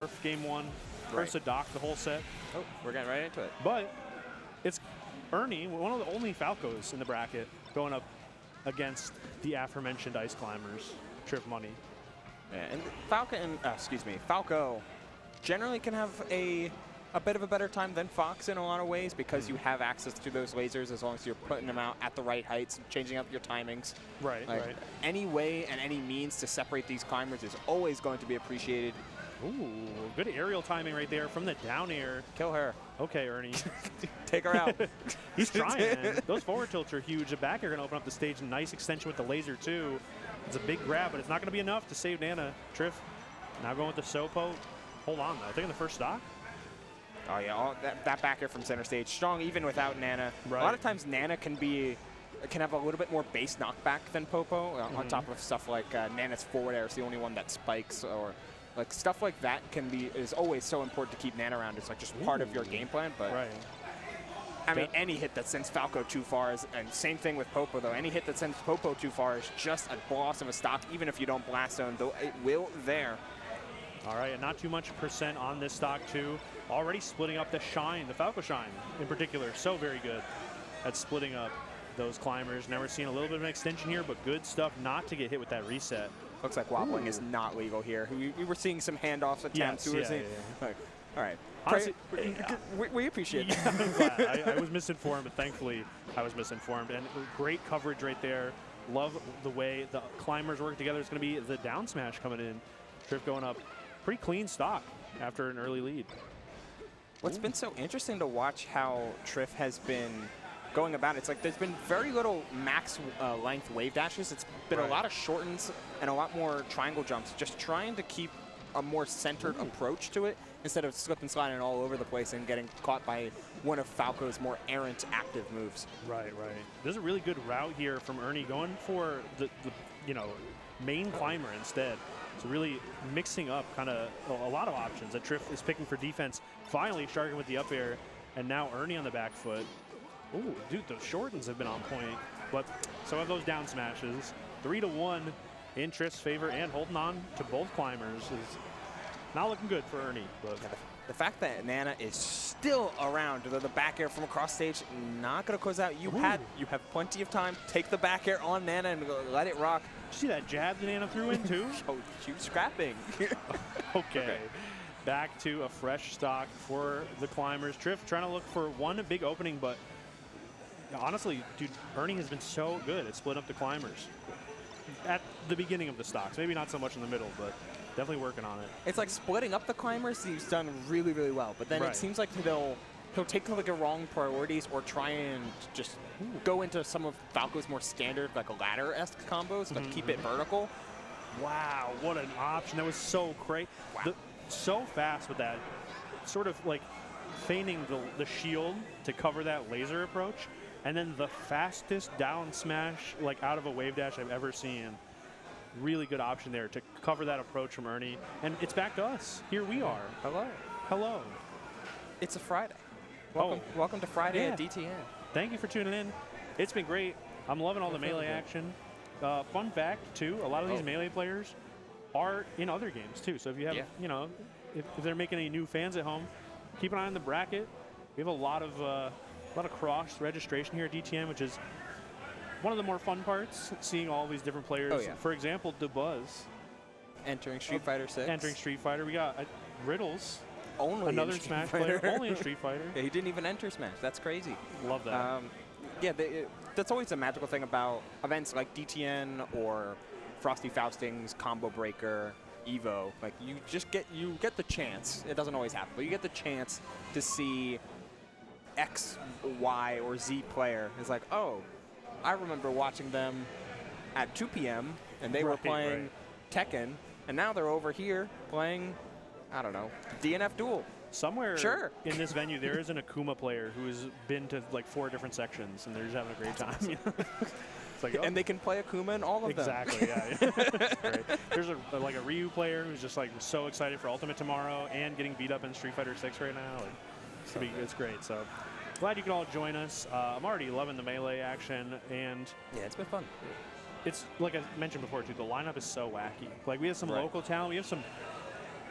for game 1. First to dock the whole set. Oh, we're getting right into it. But it's Ernie, one of the only Falcos in the bracket, going up against the aforementioned Ice Climbers, trifmoney. Yeah, and Falco generally can have a bit of a better time than Fox in a lot of ways because you have access to those lasers as long as you're putting them out at the right heights, changing up your timings. Right, right. Any way and any means to separate these climbers is always going to be appreciated. Ooh, good aerial timing right there from the down air. Kill her. Okay, Ernie. Take her out. He's trying. Those forward tilts are huge. The back air going to open up the stage. Nice extension with the laser, too. It's a big grab, but it's not going to be enough to save Nana. Trif now going with the Sopo. Hold on, though. Taking the first stock. Oh, yeah. That back air from center stage. Strong even without Nana. Right. A lot of times Nana can have a little bit more base knockback than Popo on top of stuff like Nana's forward air is the only one that spikes, or like stuff like that is always so important to keep Nana around. It's like just part of your game plan. But right. I mean, any hit that sends Falco too far is, and same thing with Popo though. Any hit that sends Popo too far is just a loss of a stock, even if you don't blast zone, though it will there. All right, and not too much percent on this stock too. Already splitting up the Shine, the Falco Shine in particular. So very good at splitting up those climbers. Now we're seeing a little bit of an extension here, but good stuff not to get hit with that reset. Looks like wobbling is not legal here. We were seeing some handoffs attempts. Yes, Like, all right. Honestly, we appreciate it. I'm glad. I was misinformed, but thankfully I was misinformed. And great coverage right there. Love the way the climbers work together. It's going to be the down smash coming in. Trif going up. Pretty clean stock after an early lead. What's been so interesting to watch how Trif has been going about it. It's like there's been very little max length wave dashes. It's been a lot of shortens and a lot more triangle jumps, just trying to keep a more centered approach to it instead of slip and sliding all over the place and getting caught by one of Falco's more errant active moves. Right, right. There's a really good route here from Ernie going for the main climber instead. So really mixing up kind of a lot of options that Trif is picking for defense. Finally starting with the up air, and now Ernie on the back foot. Ooh, dude, those shortens have been on point, but so have those down smashes. 3-1 in Trif's favor, and holding on to both climbers is not looking good for Ernie. But the fact that Nana is still around, the back air from across stage, not going to close out. You have plenty of time. Take the back air on Nana and let it rock. Did you see that jab that Nana threw in too? Oh, she was scrapping. Okay. Back to a fresh stock for the climbers. Trif trying to look for one big opening, but honestly, dude, Ernie has been so good at splitting up the climbers at the beginning of the stocks. Maybe not so much in the middle, but definitely working on it. It's like splitting up the climbers, he's done really, really well. But then it seems like he'll take like a wrong priorities or try and just go into some of Falco's more standard, like a ladder-esque combos, but keep it vertical. Wow, what an option. That was so great. Wow. So fast with that, sort of like feigning the shield to cover that laser approach, and then the fastest down smash like out of a wave dash I've ever seen. Really good option there to cover that approach from Ernie. And it's back to us. Here we are. Hello. Hello. It's a Friday. Welcome to Friday at DTN. Thank you for tuning in. It's been great. I'm loving all the melee action. Fun fact, too, a lot of these melee players are in other games, too. So if you have, if they're making any new fans at home, keep an eye on the bracket. We have a lot of cross registration here at DTN, which is one of the more fun parts, seeing all these different players. Oh, yeah. For example, DeBuzz. Entering Street Fighter 6. Entering Street Fighter. We got Riddles. Only another Smash player. Only in Street Fighter. Yeah, he didn't even enter Smash. That's crazy. Love that. That's always a magical thing about events like DTN or Frosty Fausting's Combo Breaker, Evo. Like you get the chance. It doesn't always happen, but you get the chance to see X, Y, or Z player. It's like, oh, I remember watching them at 2 p.m. and they were playing Tekken, and now they're over here playing, I don't know, DNF Duel. Somewhere in this venue, there is an Akuma player who has been to like 4 different sections, and they're just having a great time. It's like, and they can play Akuma in all of them. Exactly, yeah. Great. There's a Ryu player who's just like so excited for Ultimate tomorrow and getting beat up in Street Fighter 6 right now. Like, it's great. So glad you can all join us. I'm already loving the melee action, and yeah, it's been fun. It's like I mentioned before too. The lineup is so wacky. Like we have some local talent. We have some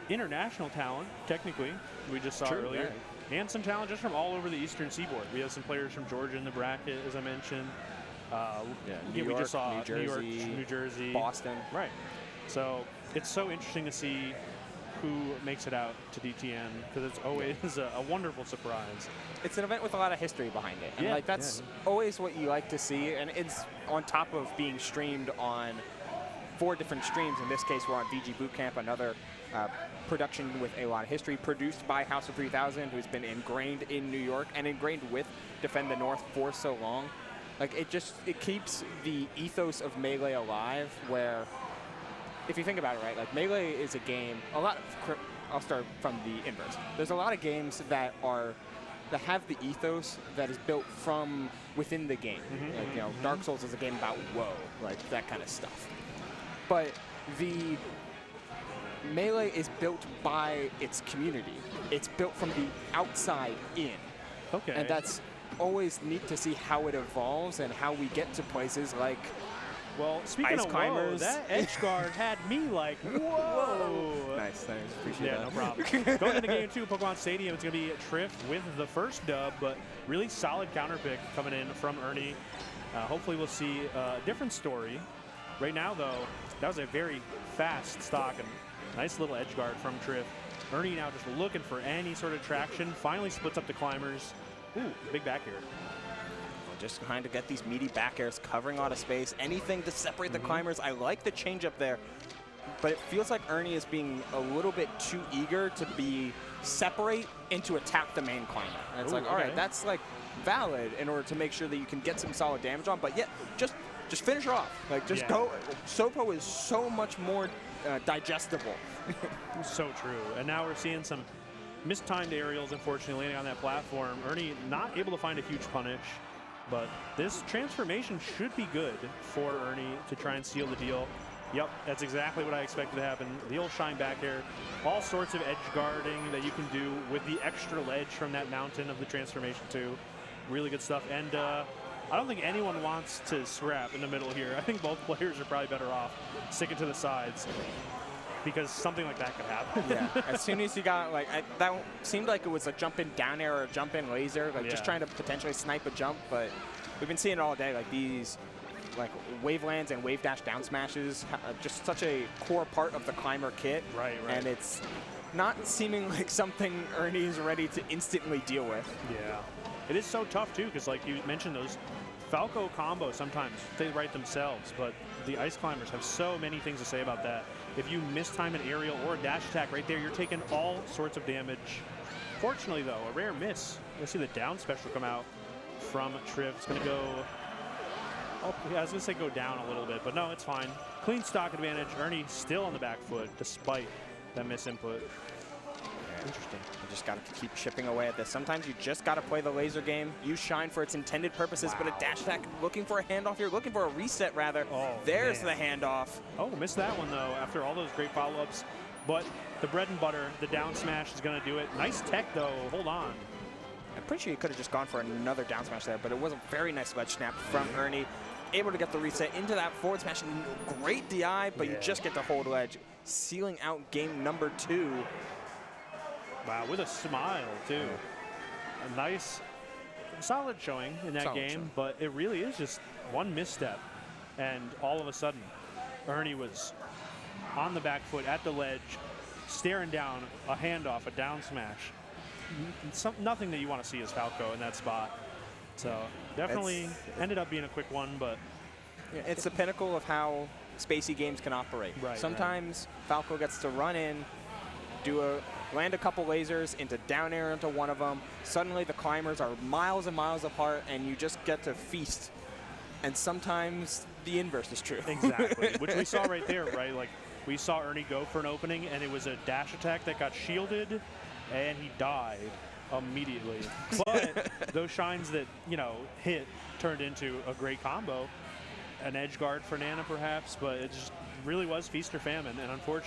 international talent, technically, we just saw True, earlier. And some talent just from all over the Eastern Seaboard. We have some players from Georgia in the bracket, as I mentioned. New we York, just saw New Jersey, New Jersey, Boston. Right. So it's so interesting to see who makes it out to DTN because it's always a wonderful surprise. It's an event with a lot of history behind it. And like that's always what you like to see. And it's on top of being streamed on 4 different streams. In this case, we're on VGBootCamp, another production with a lot of history, produced by House of 3000, who's been ingrained in New York and ingrained with Defend the North for so long. Like it keeps the ethos of Melee alive, where if you think about it, right, like Melee is a game, I'll start from the inverse. There's a lot of games that have the ethos that is built from within the game. Like, you know, Dark Souls is a game about woe, like that kind of stuff. But the Melee is built by its community. It's built from the outside in. Okay. And that's always neat to see how it evolves and how we get to places like speaking Ice of climbers. Whoa, that edge guard had me like, whoa. Nice, appreciate that. Yeah, no problem. Going into game 2, Pokemon Stadium, it's going to be Triff with the first dub, but really solid counter pick coming in from Ernie. Hopefully we'll see a different story. Right now, though, that was a very fast stock and nice little edge guard from Triff. Ernie now just looking for any sort of traction. Finally splits up the climbers. Ooh, big back air. Just trying to get these meaty back airs, covering a lot of space, anything to separate the climbers. I like the change up there, but it feels like Ernie is being a little bit too eager to be separate and to attack the main climber. And it's like, all right, that's like valid in order to make sure that you can get some solid damage on, but yet just finish her off. Like, just go. Sopo is so much more digestible. So true. And now we're seeing some mistimed aerials, unfortunately, landing on that platform. Ernie not able to find a huge punish. But this transformation should be good for Ernie to try and seal the deal. Yep, that's exactly what I expected to happen. The old shine back air, all sorts of edge guarding that you can do with the extra ledge from that mountain of the transformation too. Really good stuff. And I don't think anyone wants to scrap in the middle here. I think both players are probably better off sticking to the sides, because something like that could happen. Yeah, as soon as you got, like, that seemed like it was a jump-in down air or a jump-in laser, like just trying to potentially snipe a jump, but we've been seeing it all day, like these, like, wave lands and wave dash down smashes, just such a core part of the climber kit. Right. And it's not seeming like something Ernie is ready to instantly deal with. Yeah. It is so tough, too, because, like you mentioned, those Falco combos sometimes, they write themselves, but the ice climbers have so many things to say about that. If you mistime an aerial or a dash attack right there, you're taking all sorts of damage. Fortunately, though, a rare miss. You'll see the down special come out from Triff. It's going to go... Oh, yeah, I was going to say go down a little bit, but no, it's fine. Clean stock advantage. Ernie still on the back foot, despite that misinput. Interesting. You just got to keep chipping away at this. Sometimes you just got to play the laser game. Use Shine for its intended purposes, but a dash attack, looking for a handoff here, looking for a reset, rather. Oh, there's man. the handoff. Oh, missed that one, though, after all those great follow-ups. But the bread and butter, the down smash is going to do it. Nice tech, though. Hold on. I'm pretty sure he could have just gone for another down smash there, but it was a very nice ledge snap from Ernie. Able to get the reset into that forward smash. Great DI, but you just get to hold ledge. Sealing out game number 2. Wow, with a smile, too. A nice, solid showing in that game, but it really is just one misstep. And all of a sudden, Ernie was on the back foot at the ledge, staring down a handoff, a down smash. Nothing that you want to see as Falco in that spot. So definitely ended up being a quick one, but... Yeah, it's the pinnacle of how spacey games can operate. Sometimes Falco gets to run in, land a couple lasers into down air into one of them. Suddenly the climbers are miles and miles apart, and you just get to feast. And sometimes the inverse is true. Exactly, which we saw right there, right? Like, we saw Ernie go for an opening, and it was a dash attack that got shielded, and he died immediately. But those shines that, you know, hit turned into a great combo. An edge guard for Nana, perhaps, but it just really was feast or famine, and unfortunately,